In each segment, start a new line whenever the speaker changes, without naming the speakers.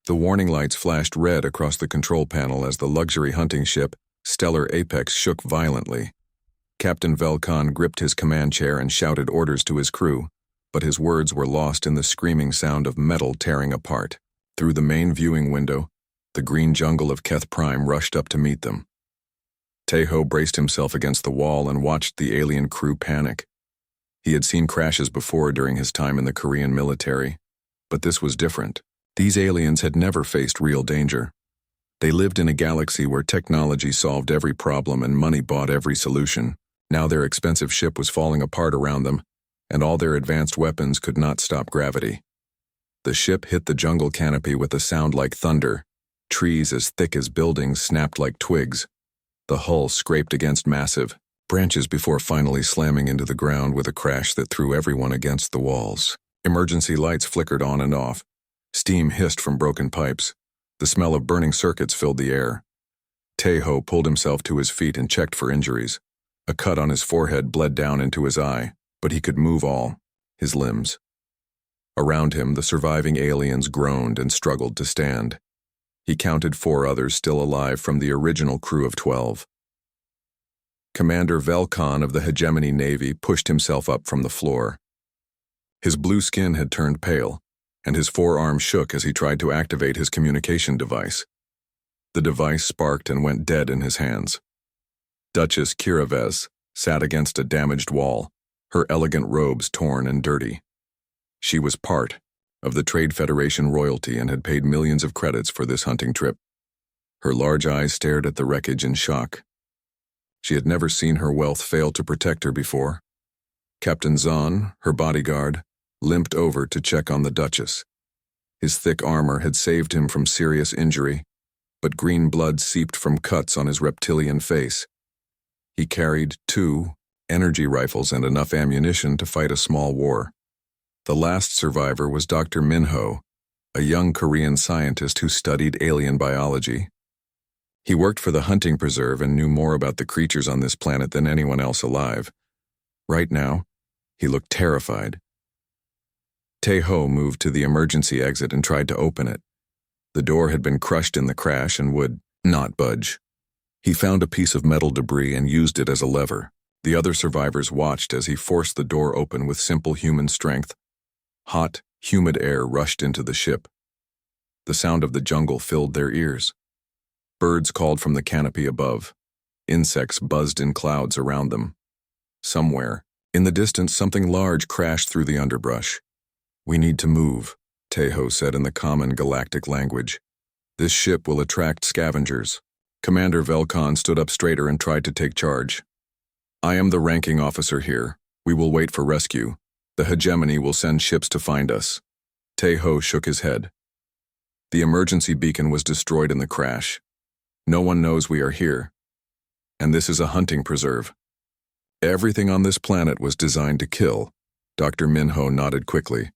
The warning lights flashed red across the control panel as the luxury hunting ship, Stellar Apex, shook violently. Captain Velkan gripped his command chair and shouted orders to his crew, but his words were lost in the screaming sound of metal tearing apart. Through the main viewing window, the green jungle of Keth Prime rushed up to meet them. Tae-ho braced himself against the wall and watched the alien crew panic. He had seen crashes before during his time in the Korean military, but this was different. These aliens had never faced real danger. They lived in a galaxy where technology solved every problem and money bought every solution. Now their expensive ship was falling apart around them, and all their advanced weapons could not stop gravity. The ship hit the jungle canopy with a sound like thunder. Trees as thick as buildings snapped like twigs. The hull scraped against massive branches before finally slamming into the ground with a crash that threw everyone against the walls. Emergency lights flickered on and off. Steam hissed from broken pipes. The smell of burning circuits filled the air. Tae-ho pulled himself to his feet and checked for injuries. A cut on his forehead bled down into his eye, but he could move all his limbs. Around him, the surviving aliens groaned and struggled to stand. He counted 4 others still alive from the original crew of 12. Commander Velkan of the Hegemony Navy pushed himself up from the floor. His blue skin had turned pale, and his forearm shook as he tried to activate his communication device. The device sparked and went dead in his hands. Duchess Kiraves sat against a damaged wall, her elegant robes torn and dirty. She was part of the Trade Federation royalty and had paid millions of credits for this hunting trip. Her large eyes stared at the wreckage in shock. She had never seen her wealth fail to protect her before. Captain Zahn, her bodyguard, limped over to check on the Duchess. His thick armor had saved him from serious injury, but green blood seeped from cuts on his reptilian face. He carried 2 energy rifles and enough ammunition to fight a small war. The last survivor was Dr. Minho, a young Korean scientist who studied alien biology. He worked for the hunting preserve and knew more about the creatures on this planet than anyone else alive. Right now, he looked terrified. Tae-ho moved to the emergency exit and tried to open it. The door had been crushed in the crash and would not budge. He found a piece of metal debris and used it as a lever. The other survivors watched as he forced the door open with simple human strength. Hot, humid air rushed into the ship. The sound of the jungle filled their ears. Birds called from the canopy above. Insects buzzed in clouds around them. Somewhere, in the distance, something large crashed through the underbrush. "We need to move," Tae-ho said in the common galactic language. "This ship will attract scavengers." Commander Velkan stood up straighter and tried to take charge. "I am the ranking officer here. We will wait for rescue. The Hegemony will send ships to find us." Tae-ho shook his head. "The emergency beacon was destroyed in the crash. No one knows we are here. And this is a hunting preserve. Everything on this planet was designed to kill." Dr. Minho nodded quickly.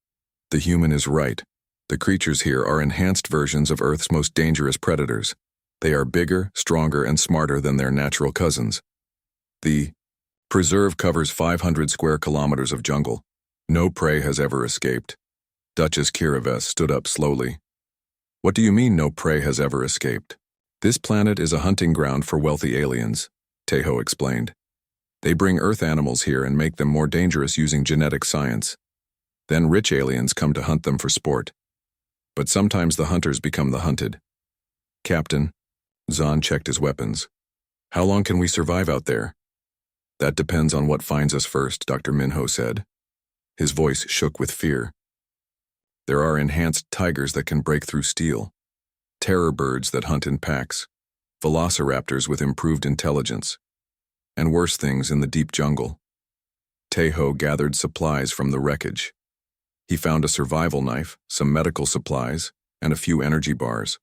"The human is right. The creatures here are enhanced versions of Earth's most dangerous predators. They are bigger, stronger, and smarter than their natural cousins. The preserve covers 500 square kilometers of jungle. No prey has ever escaped." Duchess Kiraves stood up slowly. "What do you mean no prey has ever escaped?" "This planet is a hunting ground for wealthy aliens," Tae-ho explained. "They bring Earth animals here and make them more dangerous using genetic science. Then rich aliens come to hunt them for sport. But sometimes the hunters become the hunted." "Captain," Zahn checked his weapons. "How long can we survive out there?" "That depends on what finds us first," Dr. Minho said. His voice shook with fear. "There are enhanced tigers that can break through steel, terror birds that hunt in packs, velociraptors with improved intelligence, and worse things in the deep jungle." Tae-ho gathered supplies from the wreckage. He found a survival knife, some medical supplies, and a few energy bars.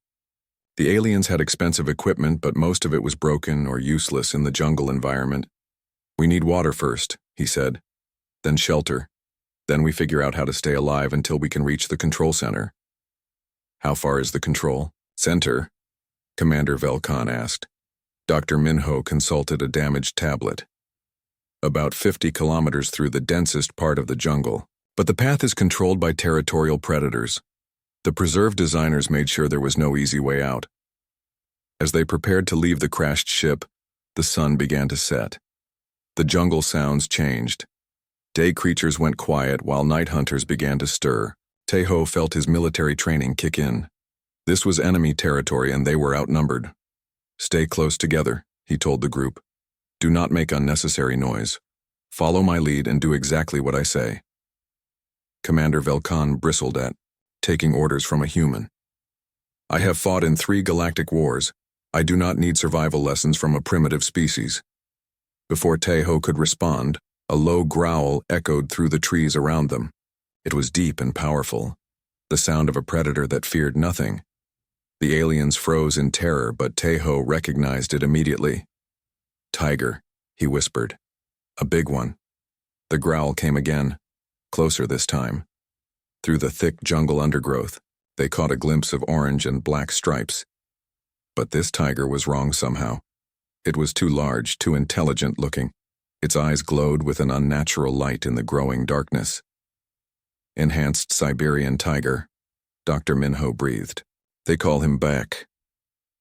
The aliens had expensive equipment, but most of it was broken or useless in the jungle environment. "We need water first," he said. "Then shelter. Then we figure out how to stay alive until we can reach the control center." "How far is the control center?" Commander Velkan asked. Dr. Minho consulted a damaged tablet. "About 50 kilometers through the densest part of the jungle. But the path is controlled by territorial predators. The preserve designers made sure there was no easy way out. As they prepared to leave the crashed ship, the sun began to set. The jungle sounds changed. Day creatures went quiet while night hunters began to stir. Tejo felt his military training kick in. This was enemy territory and they were outnumbered. "Stay close together," he told the group. "Do not make unnecessary noise. Follow my lead and do exactly what I say." Commander Velkan bristled at taking orders from a human. "I have fought in 3 galactic wars. I do not need survival lessons from a primitive species." Before Tejo could respond, a low growl echoed through the trees around them. It was deep and powerful, the sound of a predator that feared nothing. The aliens froze in terror, but Tejo recognized it immediately. "Tiger," he whispered. "A big one." The growl came again, closer this time. Through the thick jungle undergrowth, they caught a glimpse of orange and black stripes. But this tiger was wrong somehow. It was too large, too intelligent looking. Its eyes glowed with an unnatural light in the growing darkness. "Enhanced Siberian tiger," Dr. Minho breathed. "They call him Bak.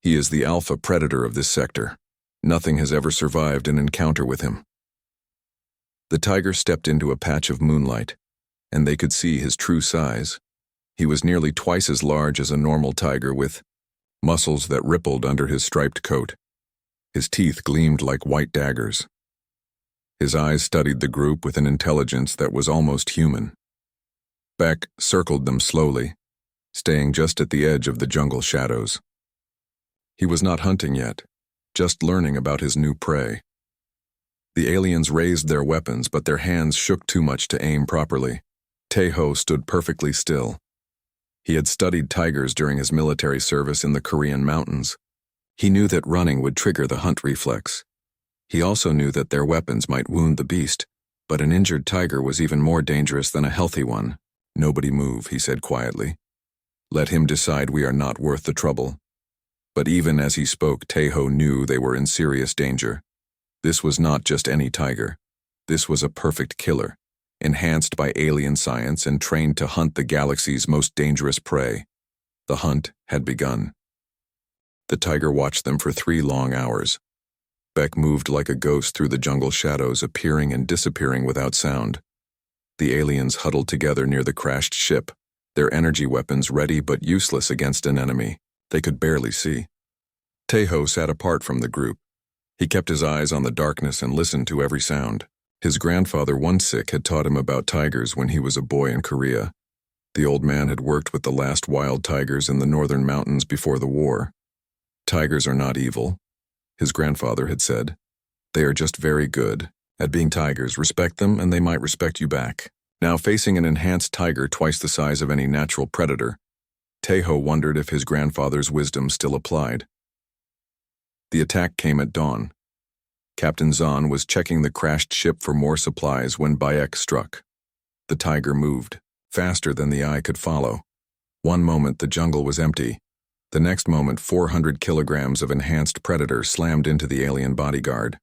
He is the alpha predator of this sector. Nothing has ever survived an encounter with him." The tiger stepped into a patch of moonlight, and they could see his true size. He was nearly twice as large as a normal tiger, with muscles that rippled under his striped coat. His teeth gleamed like white daggers. His eyes studied the group with an intelligence that was almost human. Beck circled them slowly, staying just at the edge of the jungle shadows. He was not hunting yet, just learning about his new prey. The aliens raised their weapons, but their hands shook too much to aim properly. Tejo stood perfectly still. He had studied tigers during his military service in the Korean mountains. He knew that running would trigger the hunt reflex. He also knew that their weapons might wound the beast, but an injured tiger was even more dangerous than a healthy one. "Nobody move," he said quietly. "Let him decide we are not worth the trouble." But even as he spoke, Tejo knew they were in serious danger. This was not just any tiger. This was a perfect killer, enhanced by alien science and trained to hunt the galaxy's most dangerous prey. The hunt had begun. The tiger watched them for 3 long hours. Beck moved like a ghost through the jungle shadows, appearing and disappearing without sound. The aliens huddled together near the crashed ship, their energy weapons ready but useless against an enemy they could barely see. Tejo sat apart from the group. He kept his eyes on the darkness and listened to every sound. His grandfather, One-Sik, had taught him about tigers when he was a boy in Korea. The old man had worked with the last wild tigers in the northern mountains before the war. "Tigers are not evil," his grandfather had said. "They are just very good at being tigers. Respect them and they might respect you back." Now facing an enhanced tiger twice the size of any natural predator, Tejo wondered if his grandfather's wisdom still applied. The attack came at dawn. Captain Zahn was checking the crashed ship for more supplies when Bayek struck. The tiger moved, faster than the eye could follow. One moment the jungle was empty. The next moment 400 kilograms of enhanced predator slammed into the alien bodyguard.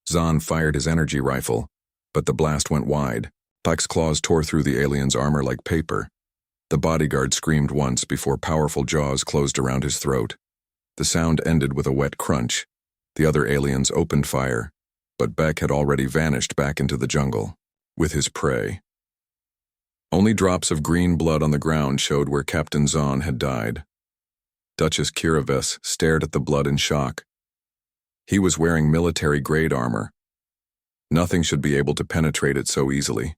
Zahn fired his energy rifle, but the blast went wide. Bayek's claws tore through the alien's armor like paper. The bodyguard screamed once before powerful jaws closed around his throat. The sound ended with a wet crunch. The other aliens opened fire, but Beck had already vanished back into the jungle with his prey. Only drops of green blood on the ground showed where Captain Zahn had died. Duchess Kiraves stared at the blood in shock. He was wearing military-grade armor. Nothing should be able to penetrate it so easily.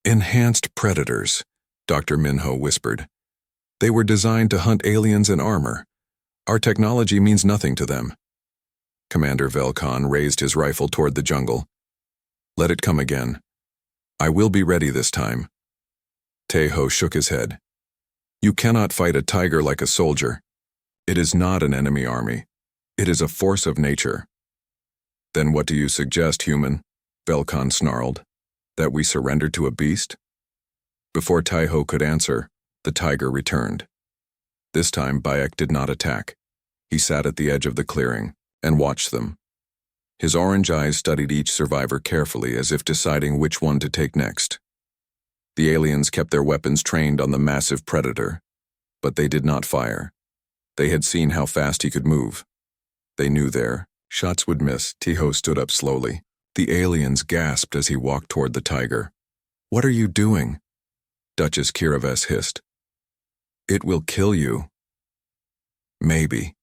"Enhanced predators," Dr. Minho whispered. "They were designed to hunt aliens in armor. Our technology means nothing to them." Commander Velkan raised his rifle toward the jungle. "Let it come again. I will be ready this time." Tejo shook his head. "You cannot fight a tiger like a soldier. It is not an enemy army. It is a force of nature." "Then what do you suggest, human?" Velkan snarled. "That we surrender to a beast?" Before Tejo could answer, the tiger returned. This time Bayek did not attack. He sat at the edge of the clearing and watched them. His orange eyes studied each survivor carefully, as if deciding which one to take next. The aliens kept their weapons trained on the massive predator, But they did not fire. They had seen how fast he could move. They knew their shots would miss. Tejo stood up slowly. The aliens gasped as he walked toward the tiger. "What are you doing?" Duchess Kiraves hissed. "It will kill you." "Maybe,"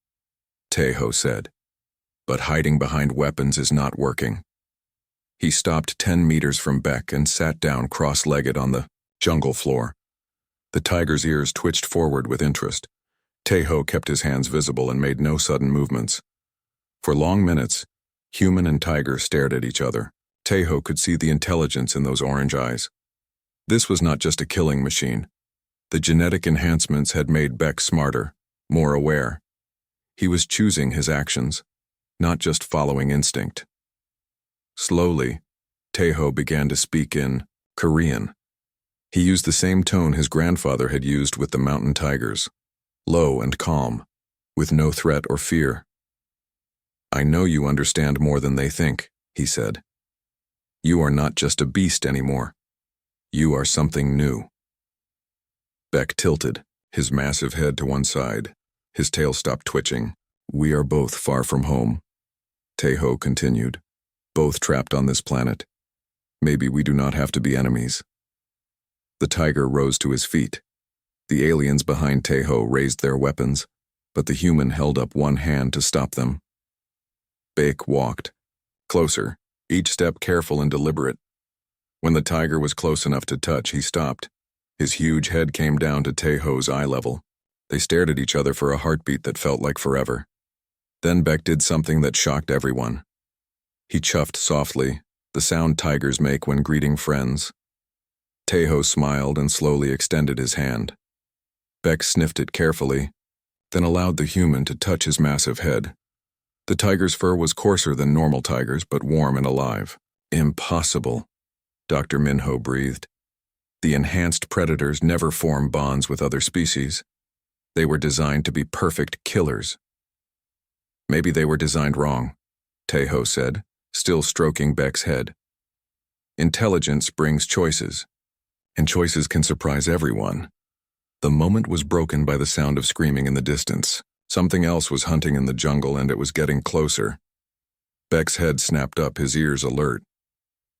Tejo said. "But hiding behind weapons is not working." He stopped 10 meters from Beck and sat down cross-legged on the jungle floor. The tiger's ears twitched forward with interest. Tejo kept his hands visible and made no sudden movements. For long minutes, human and tiger stared at each other. Tejo could see the intelligence in those orange eyes. This was not just a killing machine. The genetic enhancements had made Beck smarter, more aware. He was choosing his actions, not just following instinct. Slowly, Tejo began to speak in Korean. He used the same tone his grandfather had used with the mountain tigers, low and calm, with no threat or fear. "I know you understand more than they think," he said. "You are not just a beast anymore. You are something new." Beck tilted, his massive head to one side. His tail stopped twitching. "We are both far from home," Tejo continued. "Both trapped on this planet. Maybe we do not have to be enemies." The tiger rose to his feet. The aliens behind Tejo raised their weapons, but the human held up one hand to stop them. Beck walked closer, each step careful and deliberate. When the tiger was close enough to touch, he stopped. His huge head came down to Tejo's eye level. They stared at each other for a heartbeat that felt like forever. Then Beck did something that shocked everyone. He chuffed softly, the sound tigers make when greeting friends. Tejo smiled and slowly extended his hand. Beck sniffed it carefully, then allowed the human to touch his massive head. The tiger's fur was coarser than normal tigers, but warm and alive. "Impossible," Dr. Minho breathed. "The enhanced predators never form bonds with other species. They were designed to be perfect killers." "Maybe they were designed wrong," Tejo said, still stroking Beck's head. "Intelligence brings choices, and choices can surprise everyone." The moment was broken by the sound of screaming in the distance. Something else was hunting in the jungle, and it was getting closer. Beck's head snapped up, his ears alert.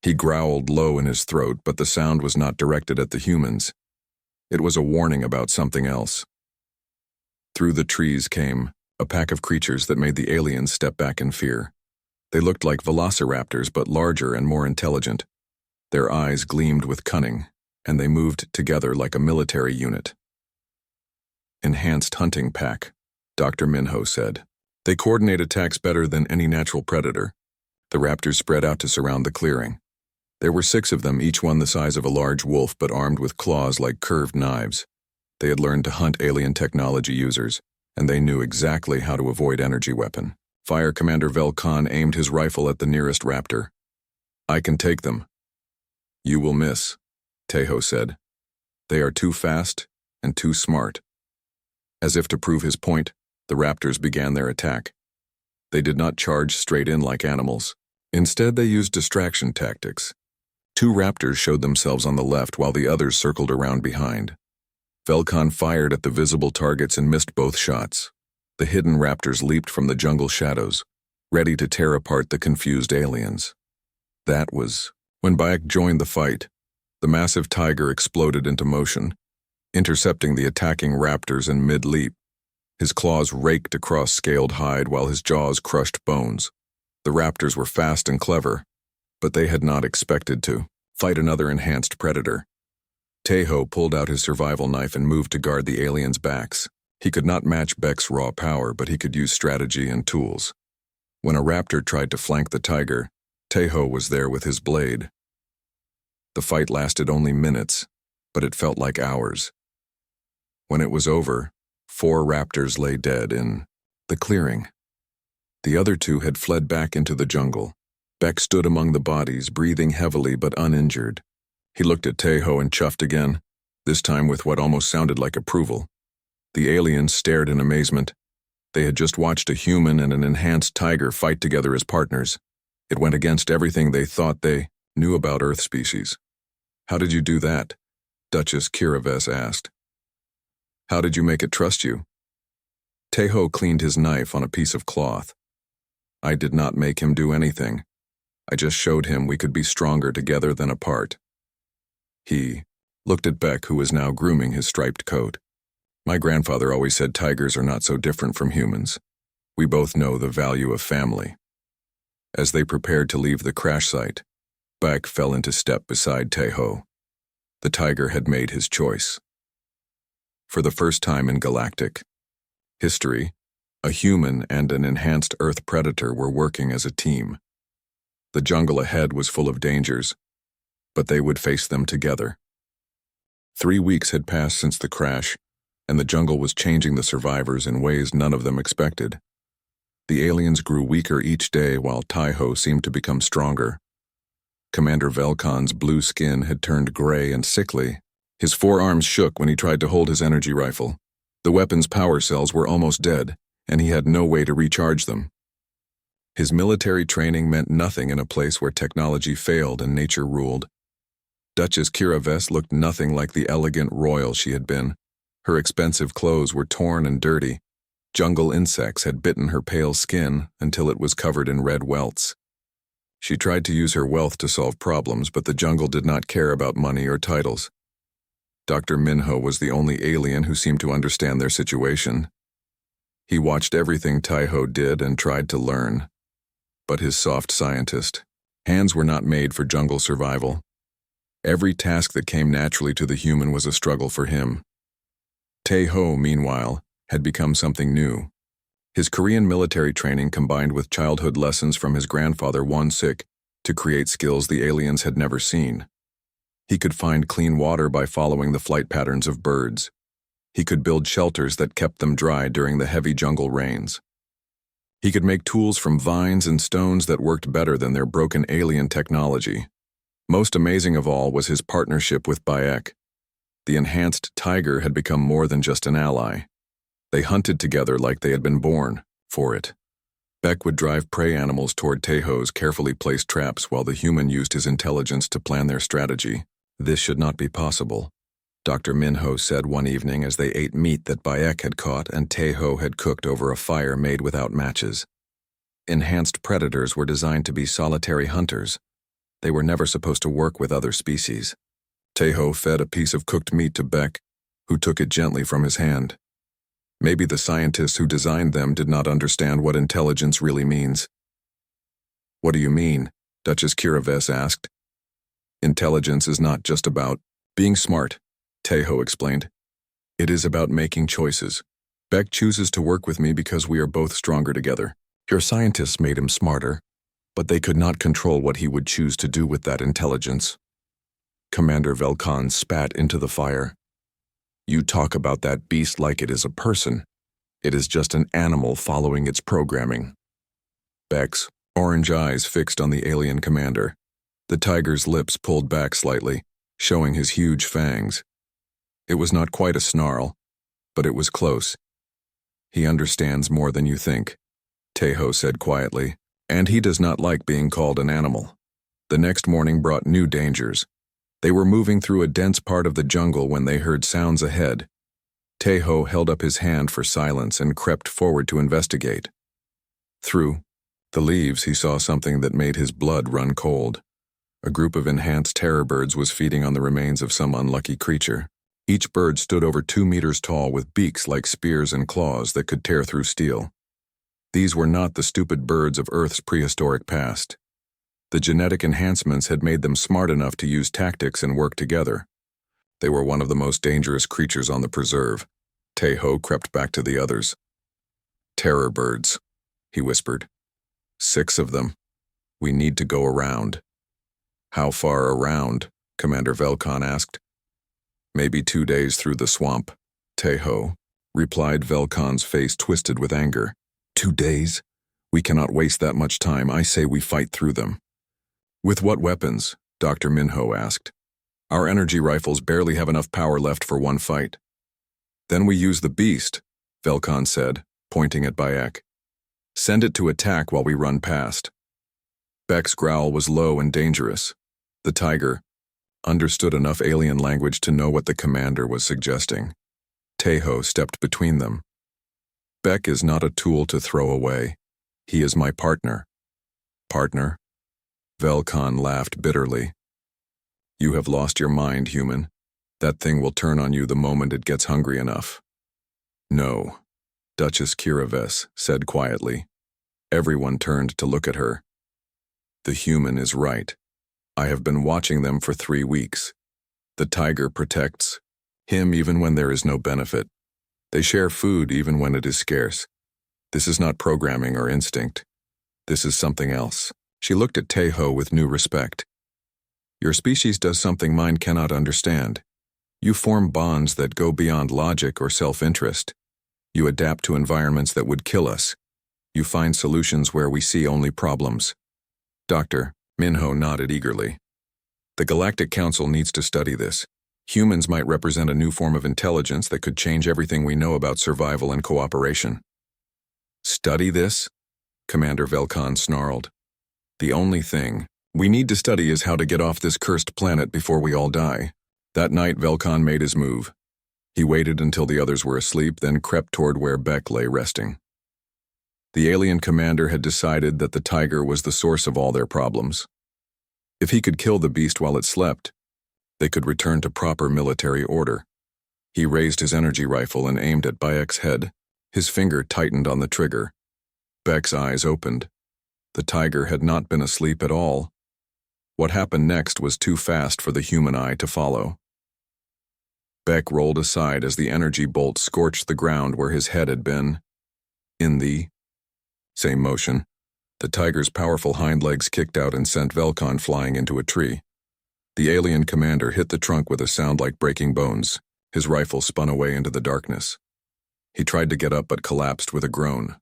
He growled low in his throat, but the sound was not directed at the humans. It was a warning about something else. Through the trees came a pack of creatures that made the aliens step back in fear. They looked like velociraptors, but larger and more intelligent. Their eyes gleamed with cunning, and they moved together like a military unit. "Enhanced hunting pack," Dr. Minho said. "They coordinate attacks better than any natural predator." The raptors spread out to surround the clearing. There were 6 of them, each one the size of a large wolf but armed with claws like curved knives. They had learned to hunt alien technology users, and they knew exactly how to avoid energy weapon. Fire Commander Velkan aimed his rifle at the nearest raptor. "I can take them." "You will miss," Tejo said. "They are too fast and too smart." As if to prove his point, the raptors began their attack. They did not charge straight in like animals. Instead, they used distraction tactics. 2 raptors showed themselves on the left while the others circled around behind. Velkan fired at the visible targets and missed both shots. The hidden raptors leaped from the jungle shadows, ready to tear apart the confused aliens. That was when Bayek joined the fight. The massive tiger exploded into motion, intercepting the attacking raptors in mid-leap. His claws raked across scaled hide while his jaws crushed bones. The raptors were fast and clever, but they had not expected to fight another enhanced predator. Tejo pulled out his survival knife and moved to guard the aliens' backs. He could not match Beck's raw power, but he could use strategy and tools. When a raptor tried to flank the tiger, Tejo was there with his blade. The fight lasted only minutes, but it felt like hours. When it was over, 4 raptors lay dead in the clearing. The other 2 had fled back into the jungle. Beck stood among the bodies, breathing heavily but uninjured. He looked at Tejo and chuffed again, this time with what almost sounded like approval. The aliens stared in amazement. They had just watched a human and an enhanced tiger fight together as partners. It went against everything they thought they knew about Earth species. "How did you do that?" Duchess Kiraves asked. How did you make it trust you? Teho cleaned his knife on a piece of cloth. I did not make him do anything. I just showed him we could be stronger together than apart. He looked at Beck, who was now grooming his striped coat. My grandfather always said tigers are not so different from humans. We both know the value of family. As they prepared to leave the crash site, Beck fell into step beside Teho. The tiger had made his choice. For the first time in galactic history, a human and an enhanced Earth predator were working as a team. The jungle ahead was full of dangers, but they would face them together. 3 weeks had passed since the crash, and the jungle was changing the survivors in ways none of them expected. The aliens grew weaker each day while Teho seemed to become stronger. Commander Velkon's blue skin had turned gray and sickly. His forearms shook when he tried to hold his energy rifle. The weapon's power cells were almost dead, and he had no way to recharge them. His military training meant nothing in a place where technology failed and nature ruled. Duchess Kira Vess looked nothing like the elegant royal she had been. Her expensive clothes were torn and dirty. Jungle insects had bitten her pale skin until it was covered in red welts. She tried to use her wealth to solve problems, but the jungle did not care about money or titles. Dr. Minho was the only alien who seemed to understand their situation. He watched everything Teho did and tried to learn. But his soft scientist hands were not made for jungle survival. Every task that came naturally to the human was a struggle for him. Teho, meanwhile, had become something new. His Korean military training combined with childhood lessons from his grandfather Won-sik to create skills the aliens had never seen. He could find clean water by following the flight patterns of birds. He could build shelters that kept them dry during the heavy jungle rains. He could make tools from vines and stones that worked better than their broken alien technology. Most amazing of all was his partnership with Bayek. The enhanced tiger had become more than just an ally. They hunted together like they had been born for it. Beck would drive prey animals toward Teho's carefully placed traps while the human used his intelligence to plan their strategy. This should not be possible, Dr. Minho said one evening as they ate meat that Bayek had caught and Teho had cooked over a fire made without matches. Enhanced predators were designed to be solitary hunters. They were never supposed to work with other species. Teho fed a piece of cooked meat to Beck, who took it gently from his hand. Maybe the scientists who designed them did not understand what intelligence really means. What do you mean? Duchess Kira Vess asked. Intelligence is not just about being smart, Teho explained. It is about making choices. Beck chooses to work with me because we are both stronger together. Your scientists made him smarter, but they could not control what he would choose to do with that intelligence. Commander Velkan spat into the fire. You talk about that beast like it is a person. It is just an animal following its programming. Beck's orange eyes fixed on the alien commander. The tiger's lips pulled back slightly, showing his huge fangs. It was not quite a snarl, but it was close. He understands more than you think, Teho said quietly, and he does not like being called an animal. The next morning brought new dangers. They were moving through a dense part of the jungle when they heard sounds ahead. Teho held up his hand for silence and crept forward to investigate. Through the leaves, he saw something that made his blood run cold. A group of enhanced terror birds was feeding on the remains of some unlucky creature. Each bird stood over 2 meters tall with beaks like spears and claws that could tear through steel. These were not the stupid birds of Earth's prehistoric past. The genetic enhancements had made them smart enough to use tactics and work together. They were one of the most dangerous creatures on the preserve. Teho crept back to the others. Terror birds, he whispered. 6 of them. We need to go around. How far around? Commander Velkan asked. Maybe 2 days through the swamp, Teho replied, Velkan's face twisted with anger. 2 days? We cannot waste that much time. I say we fight through them. With what weapons? Dr. Minho asked. Our energy rifles barely have enough power left for one fight. Then we use the beast, Velkan said, pointing at Bayek. Send it to attack while we run past. Beck's growl was low and dangerous. The tiger understood enough alien language to know what the commander was suggesting. Tejo stepped between them. Beck is not a tool to throw away. He is my partner. Partner? Velkan laughed bitterly. You have lost your mind, human. That thing will turn on you the moment it gets hungry enough. No, Duchess Kiraves said quietly. Everyone turned to look at her. The human is right. I have been watching them for 3 weeks. The tiger protects him even when there is no benefit. They share food even when it is scarce. This is not programming or instinct. This is something else. She looked at Tejo with new respect. Your species does something mine cannot understand. You form bonds that go beyond logic or self-interest. You adapt to environments that would kill us. You find solutions where we see only problems. Dr. Minho nodded eagerly. The Galactic Council needs to study this. Humans might represent a new form of intelligence that could change everything we know about survival and cooperation. Study this? Commander Velkan snarled. The only thing we need to study is how to get off this cursed planet before we all die. That night, Velkan made his move. He waited until the others were asleep, then crept toward where Beck lay resting. The alien commander had decided that the tiger was the source of all their problems. If he could kill the beast while it slept, they could return to proper military order. He raised his energy rifle and aimed at Bayek's head. His finger tightened on the trigger. Beck's eyes opened. The tiger had not been asleep at all. What happened next was too fast for the human eye to follow. Beck rolled aside as the energy bolt scorched the ground where his head had been. In the same motion, the tiger's powerful hind legs kicked out and sent Velkan flying into a tree. The alien commander hit the trunk with a sound like breaking bones. His rifle spun away into the darkness. He tried to get up but collapsed with a groan.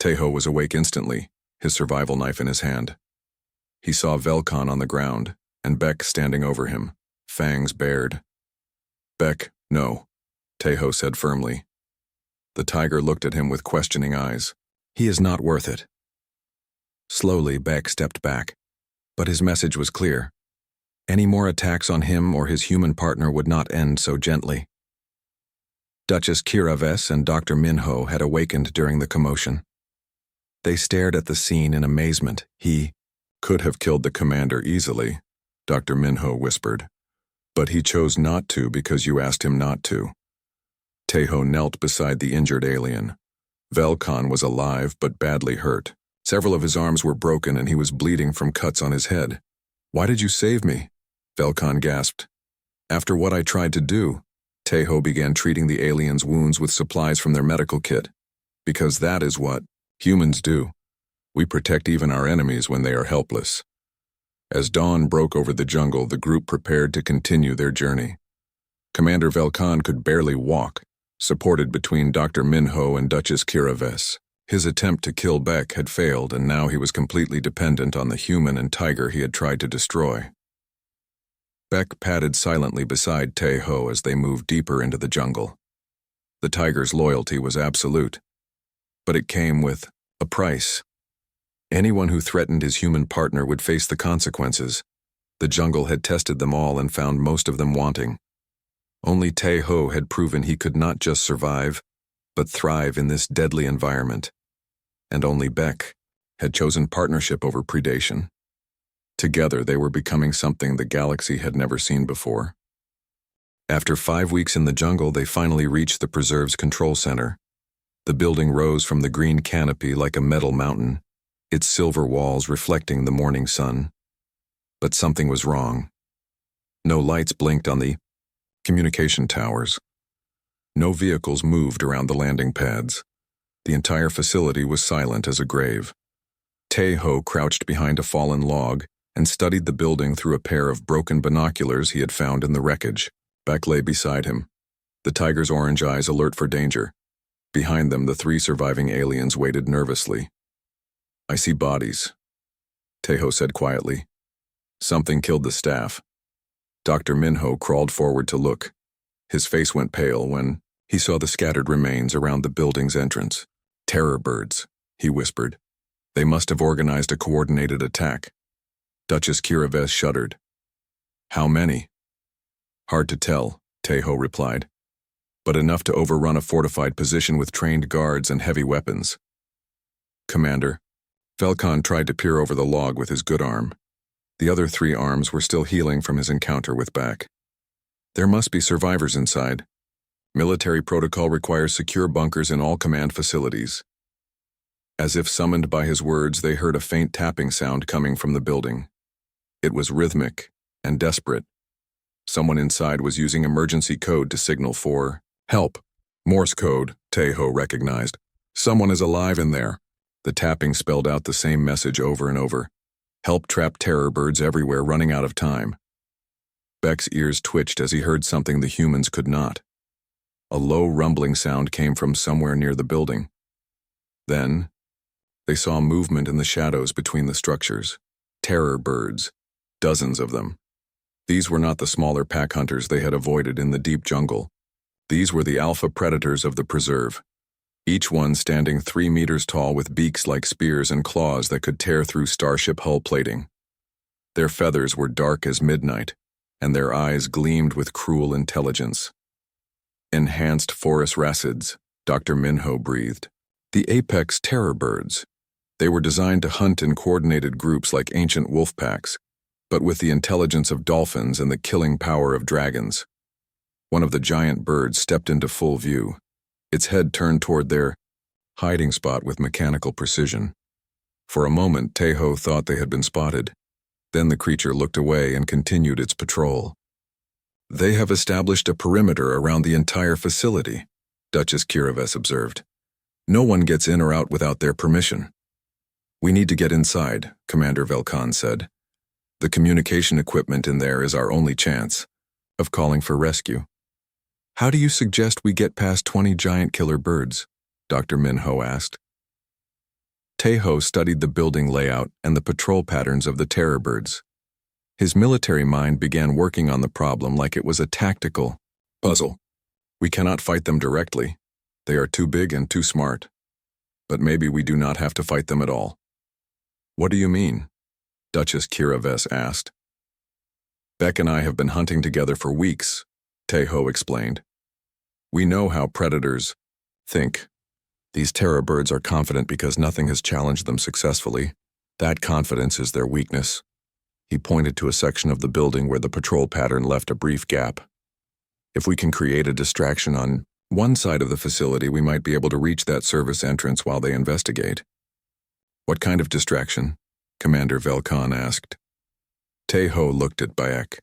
Tejo was awake instantly, his survival knife in his hand. He saw Velkan on the ground, and Beck standing over him, fangs bared. Beck, no, Tejo said firmly. The tiger looked at him with questioning eyes. He is not worth it. Slowly, Beck stepped back, but his message was clear. Any more attacks on him or his human partner would not end so gently. Duchess Kiraves and Dr. Minho had awakened during the commotion. They stared at the scene in amazement. He could have killed the commander easily, Dr. Minho whispered. But he chose not to because you asked him not to. Tejo knelt beside the injured alien. Velkan was alive but badly hurt. Several of his arms were broken and he was bleeding from cuts on his head. Why did you save me? Velkan gasped. After what I tried to do, Tejo began treating the alien's wounds with supplies from their medical kit. Because that is what humans do. We protect even our enemies when they are helpless. As dawn broke over the jungle, the group prepared to continue their journey. Commander Velkan could barely walk, supported between Dr. Minho and Duchess Kiraves. His attempt to kill Beck had failed, and now he was completely dependent on the human and tiger he had tried to destroy. Beck padded silently beside Tejo as they moved deeper into the jungle. The tiger's loyalty was absolute, but it came with a price. Anyone who threatened his human partner would face the consequences. The jungle had tested them all and found most of them wanting. Only Tejo had proven he could not just survive, but thrive in this deadly environment. And only Beck had chosen partnership over predation. Together, they were becoming something the galaxy had never seen before. After 5 weeks in the jungle, they finally reached the preserve's control center. The building rose from the green canopy like a metal mountain, its silver walls reflecting the morning sun. But something was wrong. No lights blinked on the communication towers. No vehicles moved around the landing pads. The entire facility was silent as a grave. Tejo crouched behind a fallen log and studied the building through a pair of broken binoculars he had found in the wreckage. Beck lay beside him, the tiger's orange eyes alert for danger. Behind them, the 3 surviving aliens waited nervously. I see bodies, Tejo said quietly. Something killed the staff. Dr. Minho crawled forward to look. His face went pale when he saw the scattered remains around the building's entrance. Terror birds, he whispered. They must have organized a coordinated attack. Duchess Kiraves shuddered. How many? Hard to tell, Tejo replied. but enough to overrun a fortified position with trained guards and heavy weapons. Commander, Velkan tried to peer over the log with his good arm. The other 3 arms were still healing from his encounter with Beck. There must be survivors inside. Military protocol requires secure bunkers in all command facilities. As if summoned by his words, they heard a faint tapping sound coming from the building. It was rhythmic and desperate. Someone inside was using emergency code to signal for help. Morse code, Tejo recognized. Someone is alive in there. The tapping spelled out the same message over and over. Help trapped terror birds everywhere running out of time. Beck's ears twitched as he heard something the humans could not. A low rumbling sound came from somewhere near the building. Then, they saw movement in the shadows between the structures. Terror birds. Dozens of them. These were not the smaller pack hunters they had avoided in the deep jungle. These were the alpha predators of the preserve. Each one standing 3 meters tall with beaks like spears and claws that could tear through starship hull plating. Their feathers were dark as midnight, and their eyes gleamed with cruel intelligence. Enhanced forest racids, Dr. Minho breathed. The apex terror birds. They were designed to hunt in coordinated groups like ancient wolf packs, but with the intelligence of dolphins and the killing power of dragons. One of the giant birds stepped into full view, its head turned toward their hiding spot with mechanical precision. For a moment, Tejo thought they had been spotted. Then the creature looked away and continued its patrol. They have established a perimeter around the entire facility, Duchess Kiraves observed. No one gets in or out without their permission. We need to get inside, Commander Velkan said. The communication equipment in there is our only chance of calling for rescue. How do you suggest we get past 20 giant killer birds? Dr. Minho asked. Tejo studied the building layout and the patrol patterns of the terror birds. His military mind began working on the problem like it was a tactical puzzle. We cannot fight them directly. They are too big and too smart. But maybe we do not have to fight them at all. What do you mean? Duchess Kiraves asked. Beck and I have been hunting together for weeks, Tejo explained. We know how predators think. These terror birds are confident because nothing has challenged them successfully. That confidence is their weakness. He pointed to a section of the building where the patrol pattern left a brief gap. If we can create a distraction on one side of the facility, we might be able to reach that service entrance while they investigate. What kind of distraction? Commander Velkan asked. Tejo looked at Bayek.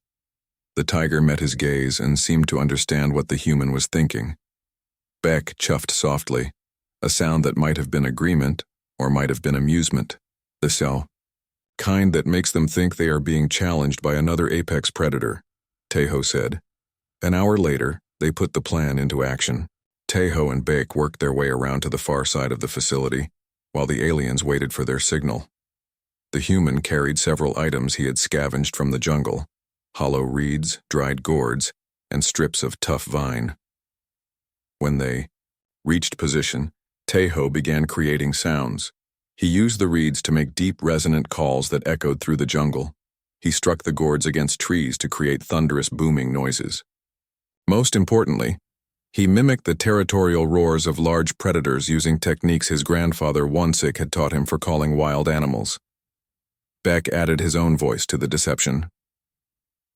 The tiger met his gaze and seemed to understand what the human was thinking. Beck chuffed softly, a sound that might have been agreement or might have been amusement. The kind that makes them think they are being challenged by another apex predator, Tejo said. An hour later, they put the plan into action. Tejo and Beck worked their way around to the far side of the facility, while the aliens waited for their signal. The human carried several items he had scavenged from the jungle: hollow reeds, dried gourds, and strips of tough vine. When they reached position, Tejo began creating sounds. He used the reeds to make deep, resonant calls that echoed through the jungle. He struck the gourds against trees to create thunderous, booming noises. Most importantly, he mimicked the territorial roars of large predators using techniques his grandfather Wansik had taught him for calling wild animals. Beck added his own voice to the deception.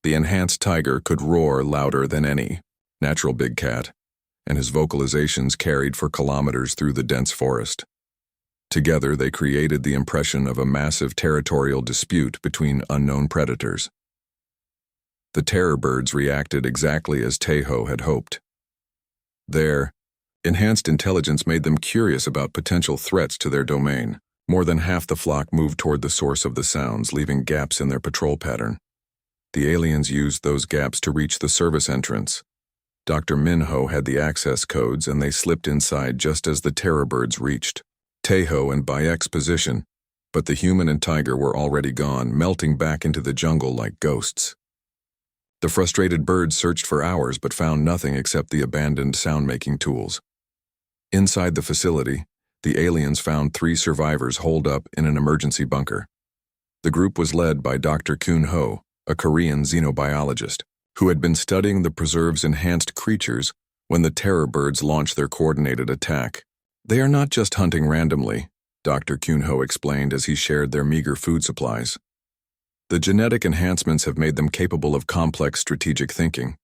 The enhanced tiger could roar louder than any natural big cat, and his vocalizations carried for kilometers through the dense forest. Together, they created the impression of a massive territorial dispute between unknown predators. The terror birds reacted exactly as Tejo had hoped. Their enhanced intelligence made them curious about potential threats to their domain. More than half the flock moved toward the source of the sounds, leaving gaps in their patrol pattern. The aliens used those gaps to reach the service entrance. Dr. Minho had the access codes, and they slipped inside just as the terror birds reached Tejo and Bayek's position, but the human and tiger were already gone, melting back into the jungle like ghosts. The frustrated birds searched for hours but found nothing except the abandoned sound-making tools. Inside the facility, the aliens found 3 survivors holed up in an emergency bunker. The group was led by Dr. Kun Ho, a Korean xenobiologist, who had been studying the preserve's enhanced creatures when the terror birds launch their coordinated attack. They are not just hunting randomly, Dr. Kunho explained as he shared their meager food supplies. The genetic enhancements have made them capable of complex strategic thinking.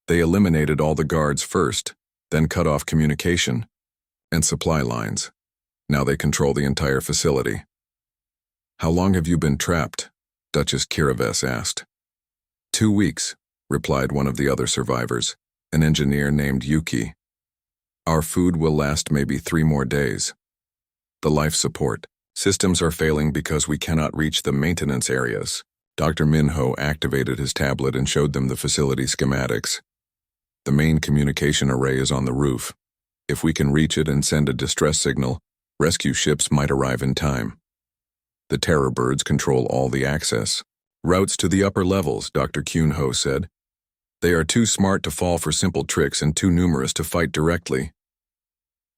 They eliminated all the guards first, then cut off communication and supply lines. Now they control the entire facility. How long have you been trapped? Duchess Kiraves asked. 2 weeks, replied one of the other survivors, an engineer named Yuki. Our food will last maybe 3 more days. The life support systems are failing because we cannot reach the maintenance areas. Dr. Minho activated his tablet and showed them the facility schematics. The main communication array is on the roof. If we can reach it and send a distress signal, rescue ships might arrive in time. The terror birds control all the access routes to the upper levels, Dr. Kunho said. They are too smart to fall for simple tricks and too numerous to fight directly.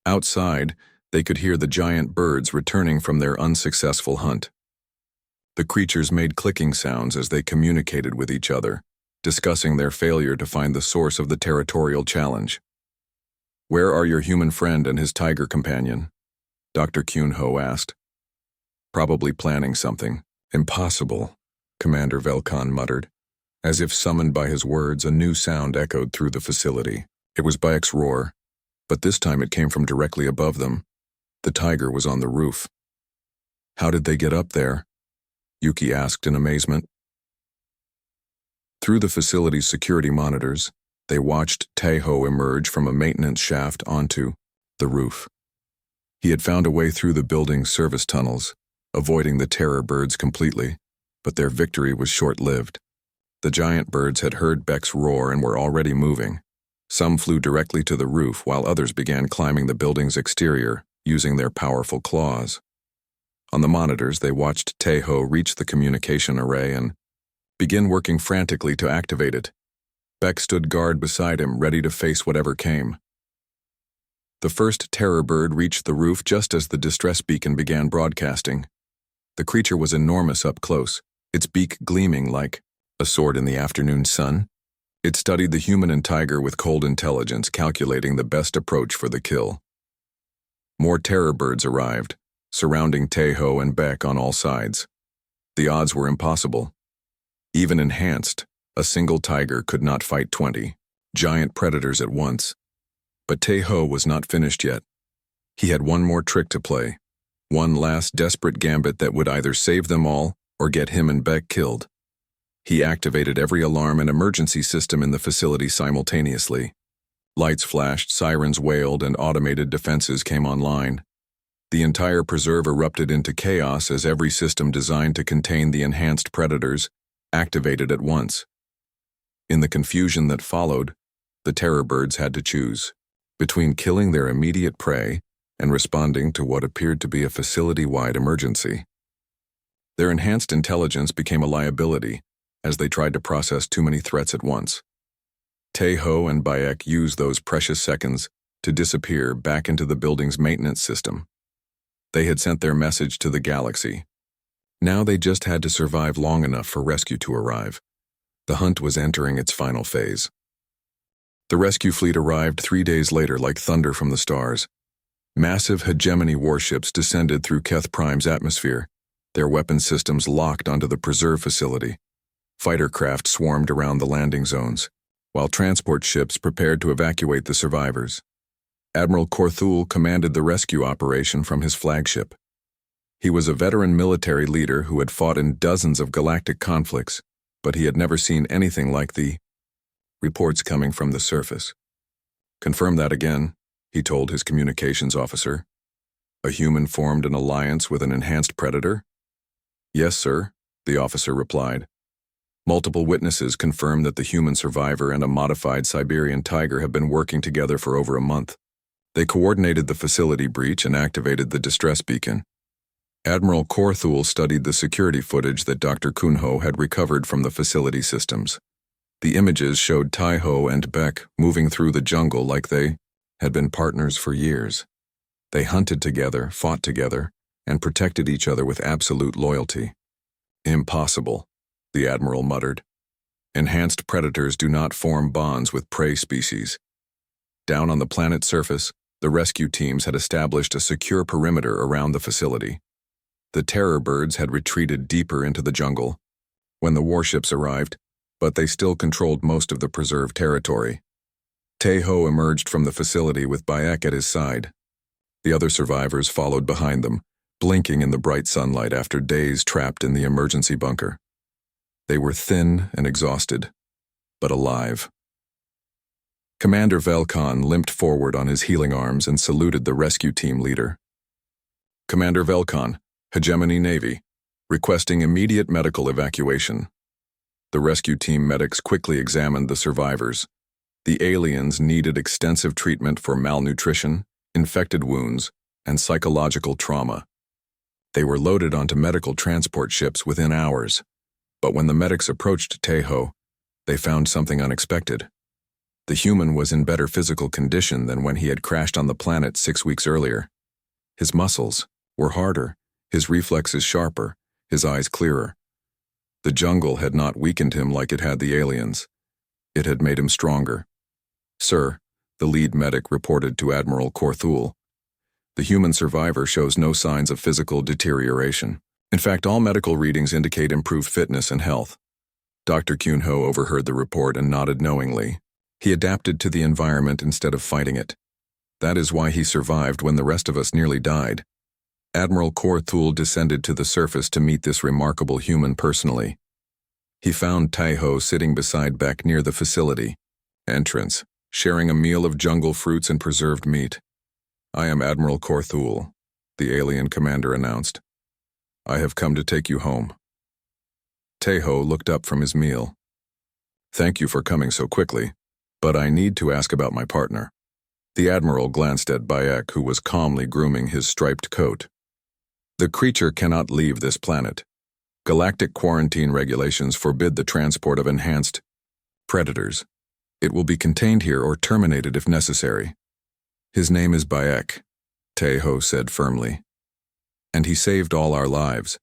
Outside, they could hear the giant birds returning from their unsuccessful hunt. The creatures made clicking sounds as they communicated with each other, discussing their failure to find the source of the territorial challenge. Where are your human friend and his tiger companion? Dr. Kunho asked. Probably planning something. Impossible, Commander Velkan muttered. As if summoned by his words, a new sound echoed through the facility. It was Bayek's roar, but this time it came from directly above them. The tiger was on the roof. How did they get up there? Yuki asked in amazement. Through the facility's security monitors, they watched Taeho emerge from a maintenance shaft onto the roof. He had found a way through the building's service tunnels, avoiding the terror birds completely, but their victory was short-lived. The giant birds had heard Beck's roar and were already moving. Some flew directly to the roof while others began climbing the building's exterior, using their powerful claws. On the monitors, they watched Taeho reach the communication array and begin working frantically to activate it. Beck stood guard beside him, ready to face whatever came. The first terror bird reached the roof just as the distress beacon began broadcasting. The creature was enormous up close, its beak gleaming like a sword in the afternoon sun. It studied the human and tiger with cold intelligence, calculating the best approach for the kill. More terror birds arrived, surrounding Taeho and Beck on all sides. The odds were impossible. Even enhanced, a single tiger could not fight 20 giant predators at once. But Taeho was not finished yet. He had one more trick to play, one last desperate gambit that would either save them all or get him and Beck killed. He activated every alarm and emergency system in the facility simultaneously. Lights flashed, sirens wailed, and automated defenses came online. The entire preserve erupted into chaos as every system designed to contain the enhanced predators activated at once. In the confusion that followed, the terror birds had to choose between killing their immediate prey and responding to what appeared to be a facility-wide emergency. Their enhanced intelligence became a liability as they tried to process too many threats at once. Taeho and Bayek used those precious seconds to disappear back into the building's maintenance system. They had sent their message to the galaxy. Now they just had to survive long enough for rescue to arrive. The hunt was entering its final phase. The rescue fleet arrived 3 days later like thunder from the stars. Massive hegemony warships descended through Keth Prime's atmosphere, their weapon systems locked onto the preserve facility. Fighter craft swarmed around the landing zones, while transport ships prepared to evacuate the survivors. Admiral Korthul commanded the rescue operation from his flagship. He was a veteran military leader who had fought in dozens of galactic conflicts, but he had never seen anything like the reports coming from the surface. Confirm that again, he told his communications officer. A human formed an alliance with an enhanced predator? Yes, sir, the officer replied. Multiple witnesses confirmed that the human survivor and a modified Siberian tiger have been working together for over a month. They coordinated the facility breach and activated the distress beacon. Admiral Korthul studied the security footage that Dr. Kunho had recovered from the facility systems. The images showed Taeho and Beck moving through the jungle like they had been partners for years. They hunted together, fought together, and protected each other with absolute loyalty. Impossible, the Admiral muttered. Enhanced predators do not form bonds with prey species. Down on the planet's surface, the rescue teams had established a secure perimeter around the facility. The terror birds had retreated deeper into the jungle when the warships arrived, but they still controlled most of the preserved territory. Taeho emerged from the facility with Bayek at his side. The other survivors followed behind them, blinking in the bright sunlight after days trapped in the emergency bunker. They were thin and exhausted, but alive. Commander Velkan limped forward on his healing arms and saluted the rescue team leader. Commander Velkan, Hegemony Navy, requesting immediate medical evacuation. The rescue team medics quickly examined the survivors. The aliens needed extensive treatment for malnutrition, infected wounds, and psychological trauma. They were loaded onto medical transport ships within hours, but when the medics approached Taeho, they found something unexpected. The human was in better physical condition than when he had crashed on the planet 6 weeks earlier. His muscles were harder, his reflexes sharper, his eyes clearer. The jungle had not weakened him like it had the aliens. It had made him stronger. Sir, the lead medic reported to Admiral Korthul. The human survivor shows no signs of physical deterioration. In fact, all medical readings indicate improved fitness and health. Dr. Kyunho overheard the report and nodded knowingly. He adapted to the environment instead of fighting it. That is why he survived when the rest of us nearly died. Admiral Korthul descended to the surface to meet this remarkable human personally. He found Taeho sitting beside Beck near the facility entrance, sharing a meal of jungle fruits and preserved meat. I am Admiral Korthul, the alien commander announced. I have come to take you home. Taeho looked up from his meal. Thank you for coming so quickly, but I need to ask about my partner. The Admiral glanced at Bayek, who was calmly grooming his striped coat. The creature cannot leave this planet. Galactic quarantine regulations forbid the transport of enhanced predators. It will be contained here or terminated if necessary. His name is Bayek, Taeho said firmly. And he saved all our lives.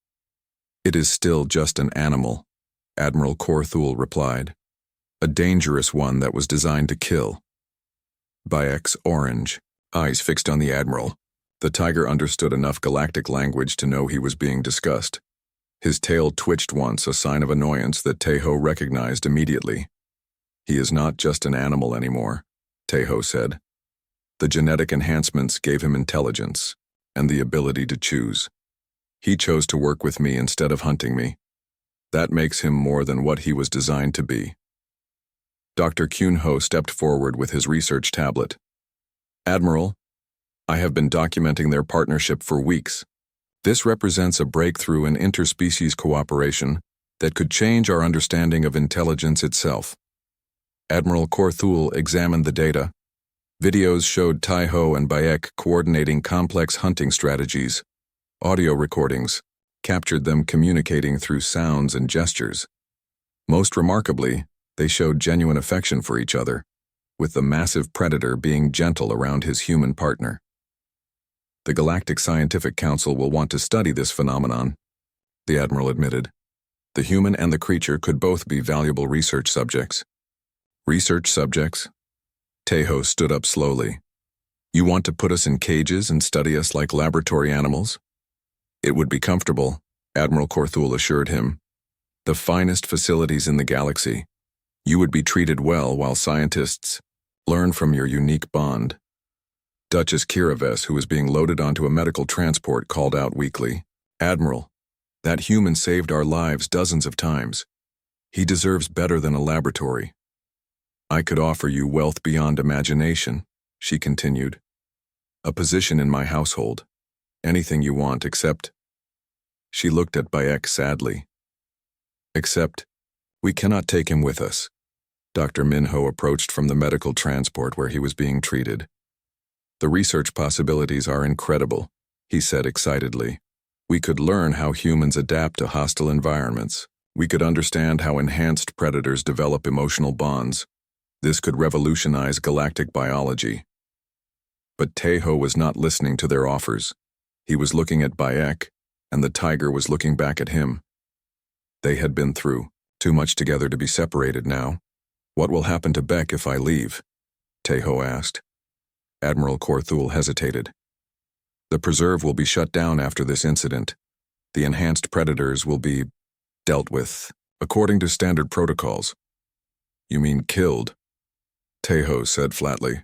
It is still just an animal, Admiral Korthul replied. A dangerous one that was designed to kill. Bayek's orange eyes fixed on the Admiral. The tiger understood enough galactic language to know he was being discussed. His tail twitched once, a sign of annoyance that Taeho recognized immediately. He is not just an animal anymore, Taeho said. The genetic enhancements gave him intelligence and the ability to choose. He chose to work with me instead of hunting me. That makes him more than what he was designed to be. Dr. Kyunho stepped forward with his research tablet. Admiral, I have been documenting their partnership for weeks. This represents a breakthrough in interspecies cooperation that could change our understanding of intelligence itself. Admiral Korthul examined the data. Videos showed Taeho and Bayek coordinating complex hunting strategies. Audio recordings captured them communicating through sounds and gestures. Most remarkably, they showed genuine affection for each other, with the massive predator being gentle around his human partner. The Galactic Scientific Council will want to study this phenomenon, the Admiral admitted. The human and the creature could both be valuable research subjects. Research subjects? Taeho stood up slowly. You want to put us in cages and study us like laboratory animals? It would be comfortable, Admiral Korthul assured him. The finest facilities in the galaxy. You would be treated well while scientists learn from your unique bond. Duchess Kiraves, who was being loaded onto a medical transport, called out weakly, Admiral, that human saved our lives dozens of times. He deserves better than a laboratory. I could offer you wealth beyond imagination, she continued. A position in my household. Anything you want except... She looked at Bayek sadly. Except, we cannot take him with us. Dr. Minho approached from the medical transport where he was being treated. The research possibilities are incredible, he said excitedly. We could learn how humans adapt to hostile environments. We could understand how enhanced predators develop emotional bonds. This could revolutionize galactic biology. But Taeho was not listening to their offers. He was looking at Bayek, and the tiger was looking back at him. They had been through too much together to be separated now. What will happen to Beck if I leave? Taeho asked. Admiral Korthul hesitated. The preserve will be shut down after this incident. The enhanced predators will be dealt with according to standard protocols. You mean killed? Tejo said flatly.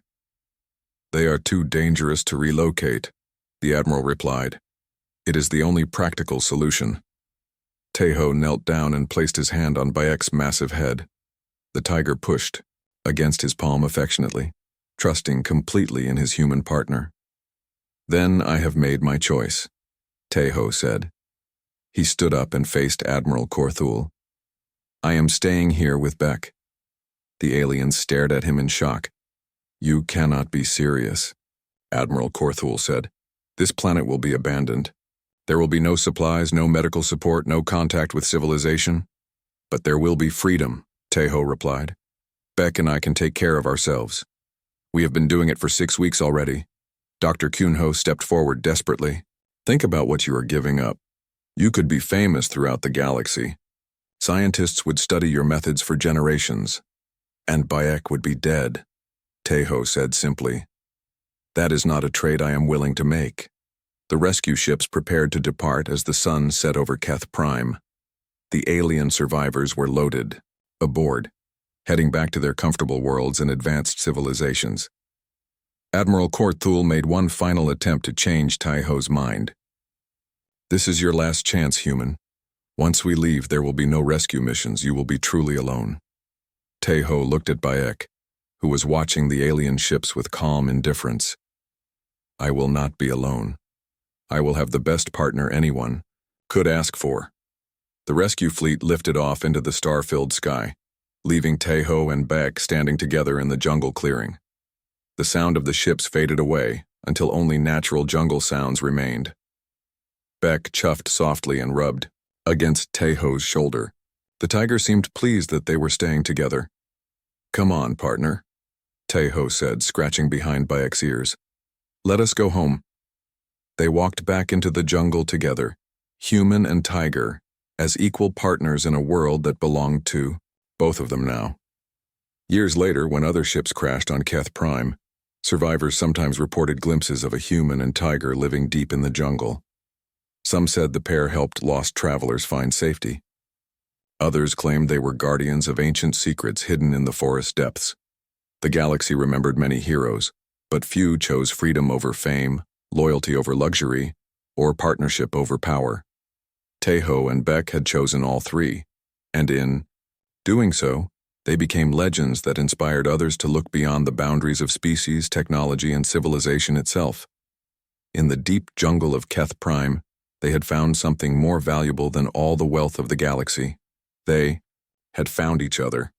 They are too dangerous to relocate, the Admiral replied. It is the only practical solution. Tejo knelt down and placed his hand on Bayek's massive head. The tiger pushed against his palm affectionately, trusting completely in his human partner. Then I have made my choice, Tejo said. He stood up and faced Admiral Korthul. I am staying here with Beck. The alien stared at him in shock. You cannot be serious, Admiral Korthul said. This planet will be abandoned. There will be no supplies, no medical support, no contact with civilization. But there will be freedom, Tejo replied. Beck and I can take care of ourselves. We have been doing it for 6 weeks already. Dr. Kunho stepped forward desperately. Think about what you are giving up. You could be famous throughout the galaxy. Scientists would study your methods for generations. And Bayek would be dead, Tejo said simply. That is not a trade I am willing to make. The rescue ships prepared to depart as the sun set over Keth Prime. The alien survivors were loaded, aboard, heading back to their comfortable worlds and advanced civilizations. Admiral Korthul made one final attempt to change Tejo's mind. This is your last chance, human. Once we leave, there will be no rescue missions. You will be truly alone. Tejo looked at Bayek, who was watching the alien ships with calm indifference. I will not be alone. I will have the best partner anyone could ask for. The rescue fleet lifted off into the star-filled sky, leaving Tejo and Beck standing together in the jungle clearing. The sound of the ships faded away until only natural jungle sounds remained. Beck chuffed softly and rubbed against Tejo's shoulder. The tiger seemed pleased that they were staying together. Come on, partner, Tejo said, scratching behind Bayek's ears. Let us go home. They walked back into the jungle together, human and tiger, as equal partners in a world that belonged to both of them now. Years later, when other ships crashed on Keth Prime, survivors sometimes reported glimpses of a human and tiger living deep in the jungle. Some said the pair helped lost travelers find safety. Others claimed they were guardians of ancient secrets hidden in the forest depths. The galaxy remembered many heroes, but few chose freedom over fame, loyalty over luxury, or partnership over power. Tejo and Beck had chosen all three, and in doing so, they became legends that inspired others to look beyond the boundaries of species, technology, and civilization itself. In the deep jungle of Keth Prime, they had found something more valuable than all the wealth of the galaxy. They had found each other.